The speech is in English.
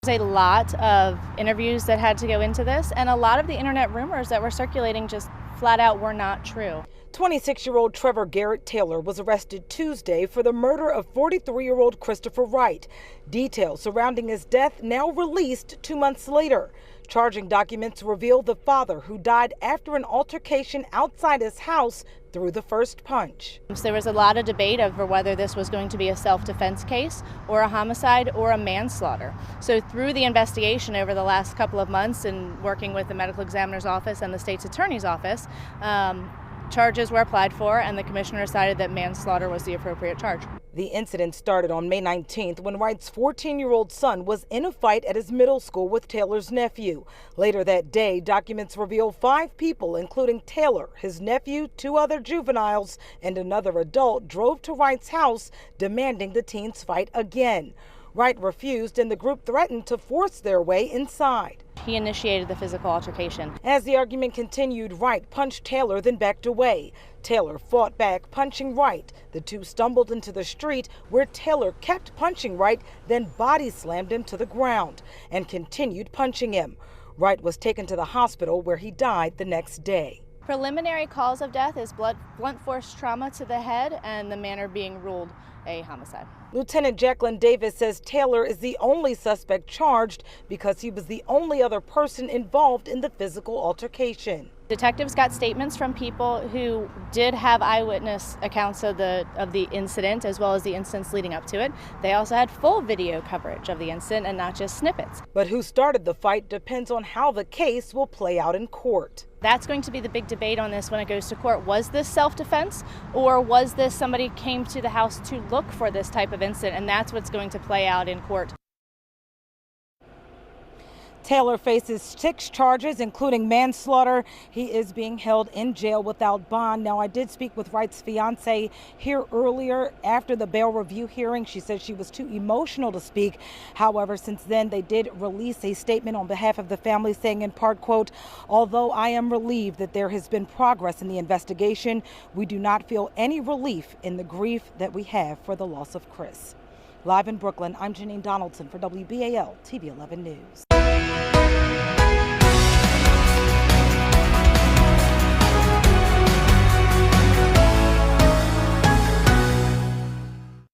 There's a lot of interviews that had to go into this, and a lot of the internet rumors that were circulating just flat out were not true. 26-year-old Trevor Garrett Taylor was arrested Tuesday for the murder of 43-year-old Christopher Wright. Details surrounding his death now released 2 months later. Charging documents reveal the father, who died after an altercation outside his house, threw the first punch. So there was a lot of debate over whether this was going to be a self-defense case or a homicide or a manslaughter. So through the investigation over the last couple of months and working with the medical examiner's office and the state's attorney's office, charges were applied for, and the commissioner decided that manslaughter was the appropriate charge. The incident started on May 19th when Wright's 14-year-old son was in a fight at his middle school with Taylor's nephew. Later that day, documents reveal 5 people, including Taylor, his nephew, 2 other juveniles, and another adult, drove to Wright's house demanding the teens fight again. Wright refused, and the group threatened to force their way inside. He initiated the physical altercation. As the argument continued, Wright punched Taylor, then backed away. Taylor fought back, punching Wright. The two stumbled into the street, where Taylor kept punching Wright, then body slammed him to the ground and continued punching him. Wright was taken to the hospital, where he died the next day. Preliminary cause of death is blunt force trauma to the head, and the manner being ruled a homicide. Lieutenant Jacqueline Davis says Taylor is the only suspect charged because he was the only other person involved in the physical altercation. Detectives got statements from people who did have eyewitness accounts of the incident, as well as the incidents leading up to it. They also had full video coverage of the incident and not just snippets. But who started the fight depends on how the case will play out in court. That's going to be the big debate on this when it goes to court. Was this self-defense, or was this somebody came to the house to look for this type of incident? And that's what's going to play out in court. Taylor faces 6 charges, including manslaughter. He is being held in jail without bond. Now, I did speak with Wright's fiance here earlier after the bail review hearing. She said she was too emotional to speak. However, since then, they did release a statement on behalf of the family saying, in part, quote, "Although I am relieved that there has been progress in the investigation, we do not feel any relief in the grief that we have for the loss of Chris." Live in Brooklyn, I'm Janine Donaldson for WBAL TV 11 News.